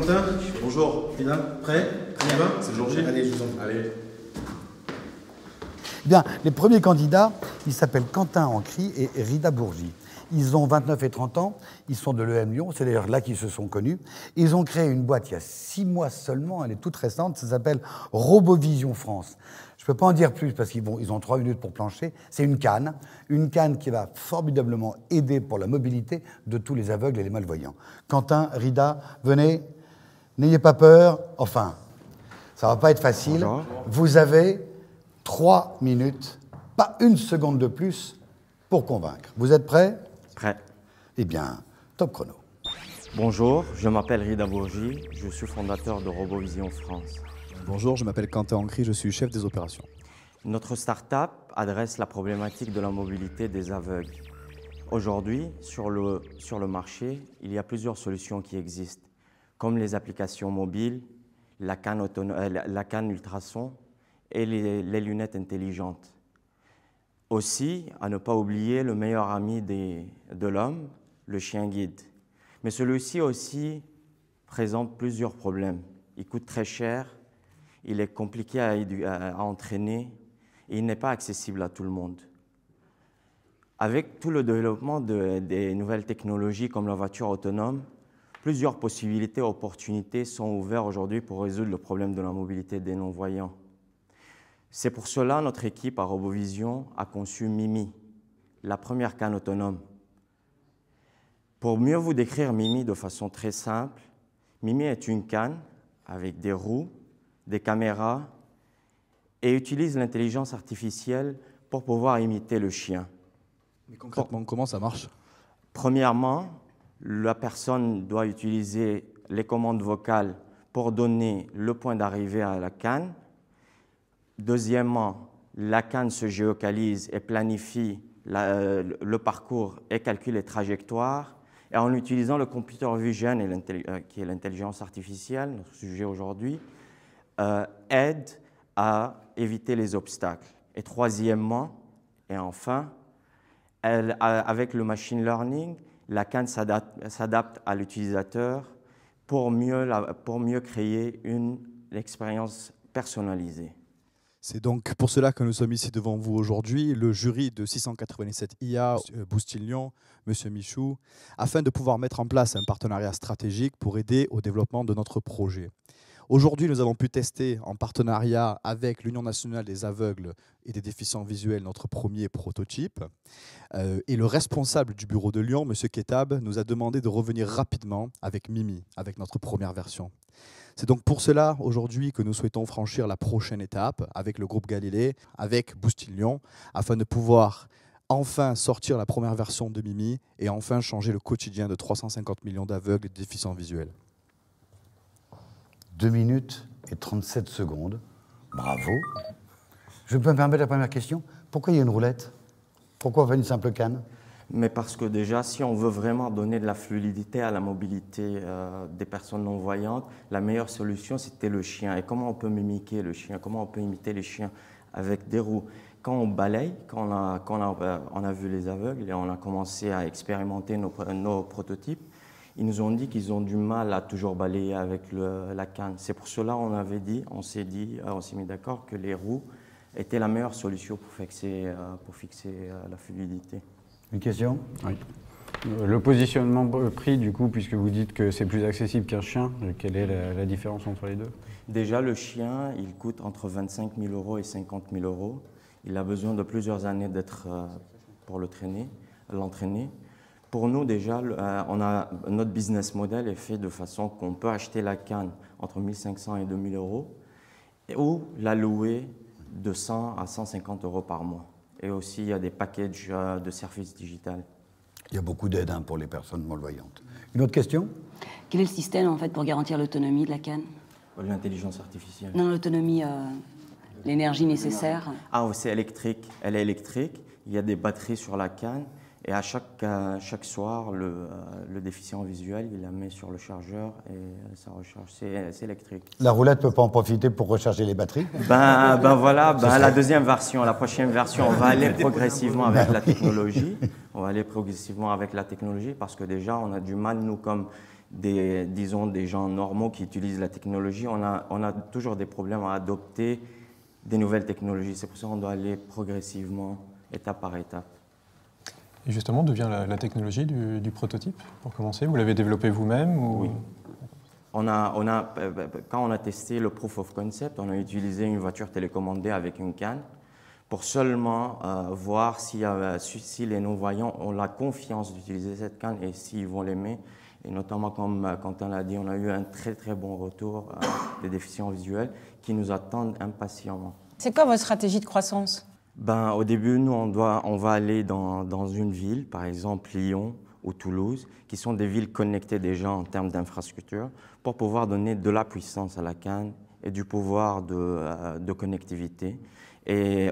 Quentin, bonjour. Rida, prêt? On y va? C'est le jour J. Allez, je vous en prie. Allez. Bien, les premiers candidats, ils s'appellent Quentin Ancry et Rida Bourgi. Ils ont 29 et 30 ans, ils sont de l'EM Lyon, c'est d'ailleurs là qu'ils se sont connus. Ils ont créé une boîte il y a 6 mois seulement, elle est toute récente, ça s'appelle Robovision France. Je ne peux pas en dire plus parce qu'ils ont 3 minutes pour plancher. C'est une canne qui va formidablement aider pour la mobilité de tous les aveugles et les malvoyants. Quentin, Rida, venez, n'ayez pas peur, enfin, ça ne va pas être facile. Bonjour. Vous avez 3 minutes, pas une seconde de plus, pour convaincre. Vous êtes prêts? Prêt. Eh bien, top chrono. Bonjour, je m'appelle Rida Bourgi, je suis fondateur de Robovision France. Bonjour, je m'appelle Quentin Ancry, je suis chef des opérations. Notre start-up adresse la problématique de la mobilité des aveugles. Aujourd'hui, sur le marché, il y a plusieurs solutions qui existent, comme les applications mobiles, la canne ultrason et les lunettes intelligentes. Aussi, à ne pas oublier le meilleur ami de l'homme, le chien guide. Mais celui-ci aussi présente plusieurs problèmes. Il coûte très cher, il est compliqué à entraîner et il n'est pas accessible à tout le monde. Avec tout le développement des nouvelles technologies comme la voiture autonome, plusieurs possibilités et opportunités sont ouvertes aujourd'hui pour résoudre le problème de la mobilité des non-voyants. C'est pour cela que notre équipe à Robovision a conçu Mimi, la première canne autonome. Pour mieux vous décrire Mimi de façon très simple, Mimi est une canne avec des roues, des caméras et utilise l'intelligence artificielle pour pouvoir imiter le chien. Mais concrètement, comment ça marche? Premièrement, la personne doit utiliser les commandes vocales pour donner le point d'arrivée à la canne. Deuxièmement, la canne se géocalise et planifie le parcours et calcule les trajectoires. Et en utilisant le computer vision, qui est l'intelligence artificielle, notre sujet aujourd'hui, aide à éviter les obstacles. Et troisièmement, et enfin, avec le machine learning, la canne s'adapte à l'utilisateur pour mieux créer une expérience personnalisée. C'est donc pour cela que nous sommes ici devant vous aujourd'hui, le jury de 697 IA, Boostil Lyon, M. Michou, afin de pouvoir mettre en place un partenariat stratégique pour aider au développement de notre projet. Aujourd'hui, nous avons pu tester en partenariat avec l'Union nationale des aveugles et des déficients visuels notre premier prototype. Et le responsable du bureau de Lyon, M. Ketab, nous a demandé de revenir rapidement avec Mimi, avec notre première version. C'est donc pour cela, aujourd'hui, que nous souhaitons franchir la prochaine étape avec le groupe Galilée, avec Boostil Lyon, afin de pouvoir enfin sortir la première version de Mimi et enfin changer le quotidien de 350 millions d'aveugles et de déficients visuels. 2 minutes et 37 secondes. Bravo. Je peux me permettre la première question? Pourquoi il y a une roulette? Pourquoi on fait une simple canne? Mais parce que déjà, si on veut vraiment donner de la fluidité à la mobilité des personnes non-voyantes, la meilleure solution, c'était le chien. Et comment on peut mimiquer le chien? Comment on peut imiter les chiens avec des roues? Quand on balaye, quand on a vu les aveugles et on a commencé à expérimenter nos prototypes, ils nous ont dit qu'ils ont du mal à toujours balayer avec la canne. C'est pour cela on s'est mis d'accord que les roues étaient la meilleure solution pour fixer la fluidité. Une question? Oui. Le positionnement prix, du coup, puisque vous dites que c'est plus accessible qu'un chien, quelle est la différence entre les deux? Déjà, le chien, il coûte entre 25 000 € et 50 000 €. Il a besoin de plusieurs années pour l'entraîner. Pour nous, déjà, notre business model est fait de façon qu'on peut acheter la canne entre 1 500 et 2 000 € ou la louer de 100 à 150 € par mois. Et aussi, il y a des packages de services digital. Il y a beaucoup d'aide pour les personnes malvoyantes. Une autre question? Quel est le système en fait pour garantir l'autonomie de la canne? L'intelligence artificielle. Non, l'autonomie, l'énergie nécessaire. Ah, c'est électrique. Elle est électrique. Il y a des batteries sur la canne. Et à chaque soir, le déficient visuel, il la met sur le chargeur et ça recharge. C'est électrique. La roulette ne peut pas en profiter pour recharger les batteries? Voilà, la deuxième version, la prochaine version, on va aller progressivement avec la technologie. On va aller progressivement avec la technologie parce que déjà, on a du mal, nous, comme disons, des gens normaux qui utilisent la technologie, on a toujours des problèmes à adopter des nouvelles technologies. C'est pour ça qu'on doit aller progressivement, étape par étape. Et justement, d'où vient la technologie du prototype, pour commencer? Vous l'avez développé vous-même ou... Oui. Quand on a testé le proof of concept, on a utilisé une voiture télécommandée avec une canne pour seulement voir si les non-voyants ont la confiance d'utiliser cette canne et s'ils vont l'aimer. Et notamment, comme Quentin l'a dit, on a eu un très très bon retour des déficients visuels qui nous attendent impatiemment. C'est quoi votre stratégie de croissance? Au début, nous, on va aller dans une ville, par exemple Lyon ou Toulouse, qui sont des villes connectées déjà en termes d'infrastructure, pour pouvoir donner de la puissance à la canne et du pouvoir de connectivité. Et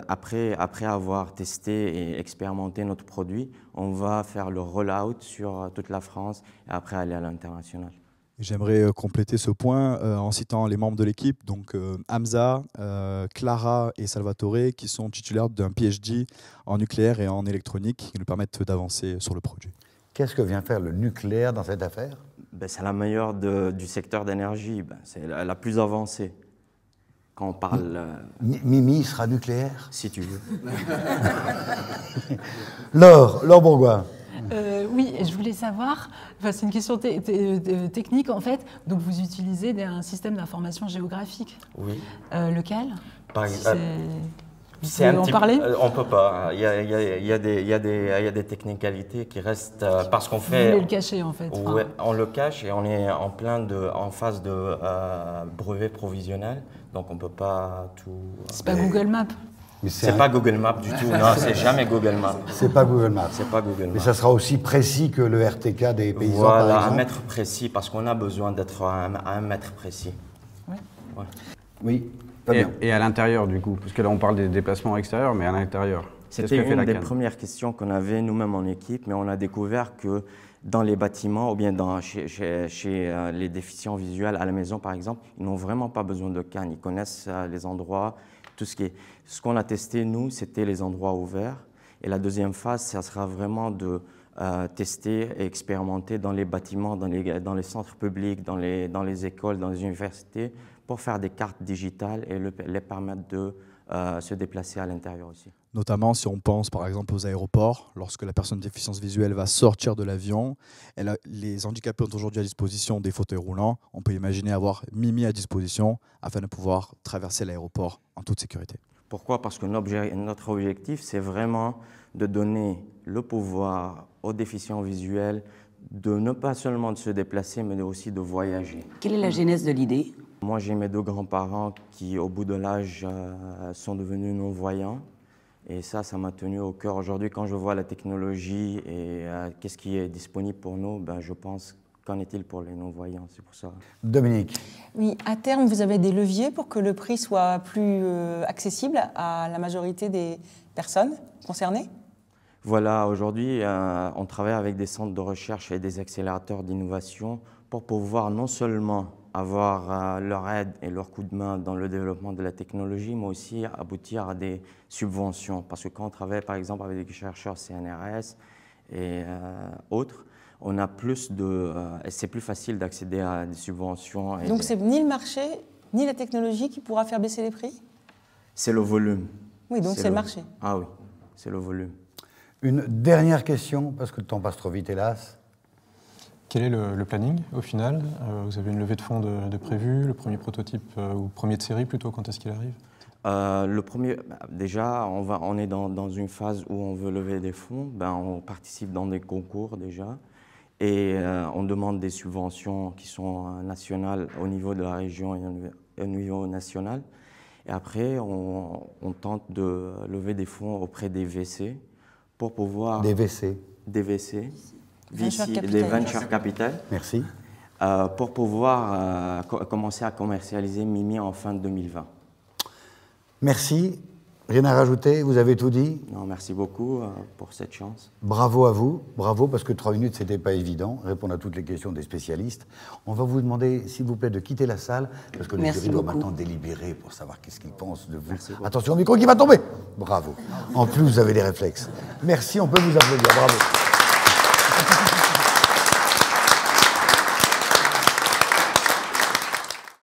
après avoir testé et expérimenté notre produit, on va faire le roll-out sur toute la France et après aller à l'international. J'aimerais compléter ce point en citant les membres de l'équipe, donc Hamza, Clara et Salvatore, qui sont titulaires d'un PhD en nucléaire et en électronique, qui nous permettent d'avancer sur le produit. Qu'est-ce que vient faire le nucléaire dans cette affaire? C'est la meilleure du secteur d'énergie, c'est la plus avancée. Quand on parle... Mimi sera nucléaire? Si tu veux. Laure Bourgois. Oui, je voulais savoir, c'est une question technique en fait, donc vous utilisez un système d'information géographique. Oui. Lequel? Par exemple, vous pouvez en parler? On ne peut pas. Il y a des technicalités qui restent parce qu'on fait... Vous voulez le cacher en fait? Oui, on le cache et on est en phase de brevet provisionnel, donc on ne peut pas tout... C'est pas Google Maps? C'est pas Google Maps du tout, non, c'est jamais Google Maps. C'est pas Google Maps. C'est pas Google Maps. Mais ça sera aussi précis que le RTK des paysans, voilà, par exemple. un mètre précis, parce qu'on a besoin d'être à un mètre précis. Oui. Ouais. Oui, pas bien. Et à l'intérieur, du coup, parce que là, on parle des déplacements extérieurs, mais à l'intérieur. C'était une des premières questions qu'on avait nous-mêmes en équipe, mais on a découvert que dans les bâtiments, ou bien chez les déficients visuels à la maison, par exemple, ils n'ont vraiment pas besoin de canne. Ils connaissent les endroits, tout ce qui est... Ce qu'on a testé, nous, c'était les endroits ouverts. Et la deuxième phase, ça sera vraiment de tester et expérimenter dans les bâtiments, dans les centres publics, dans les écoles, dans les universités, pour faire des cartes digitales et les permettre de se déplacer à l'intérieur aussi. Notamment si on pense par exemple aux aéroports, lorsque la personne de déficience visuelle va sortir de l'avion, les handicapés ont aujourd'hui à disposition des fauteuils roulants, on peut imaginer avoir Mimi à disposition afin de pouvoir traverser l'aéroport en toute sécurité. Pourquoi? Parce que notre objectif, c'est vraiment de donner le pouvoir aux déficients visuels de ne pas seulement de se déplacer, mais aussi de voyager. Quelle est la genèse de l'idée? Moi, j'ai mes 2 grands-parents qui, au bout de l'âge, sont devenus non-voyants. Et ça m'a tenu au cœur. Aujourd'hui, quand je vois la technologie et qu'est-ce qui est disponible pour nous, je pense, qu'en est-il pour les non-voyants? C'est pour ça. Dominique. Oui, à terme, vous avez des leviers pour que le prix soit plus accessible à la majorité des personnes concernées? Voilà, aujourd'hui, on travaille avec des centres de recherche et des accélérateurs d'innovation pour pouvoir non seulement avoir leur aide et leur coup de main dans le développement de la technologie, mais aussi aboutir à des subventions. Parce que quand on travaille par exemple avec des chercheurs CNRS et autres, on a c'est plus facile d'accéder à des subventions. Donc c'est ni le marché, ni la technologie qui pourra faire baisser les prix? C'est le volume. Oui, donc c'est le marché. Ah oui, c'est le volume. Une dernière question, parce que le temps passe trop vite, hélas. Quel est le planning au final? Vous avez une levée de fonds de prévu, le premier prototype ou premier de série plutôt, quand est-ce qu'il arrive? Le premier, déjà, on est dans une phase où on veut lever des fonds. On participe dans des concours déjà et on demande des subventions qui sont nationales au niveau de la région et au niveau national. Et après, on tente de lever des fonds auprès des VC pour pouvoir... Des VC. Des VC. Des venture capital. Merci. Pour pouvoir commencer à commercialiser Mimi en fin 2020. Merci. Rien à rajouter, vous avez tout dit. Non, merci beaucoup pour cette chance. Bravo à vous, bravo, parce que 3 minutes, c'était pas évident, répondre à toutes les questions des spécialistes. On va vous demander, s'il vous plaît, de quitter la salle, parce que le jury doit maintenant délibérer pour savoir qu'est-ce qu'ils pensent de vous. Attention, au micro qui va tomber. Bravo. En plus, vous avez des réflexes. Merci, on peut vous applaudir, bravo.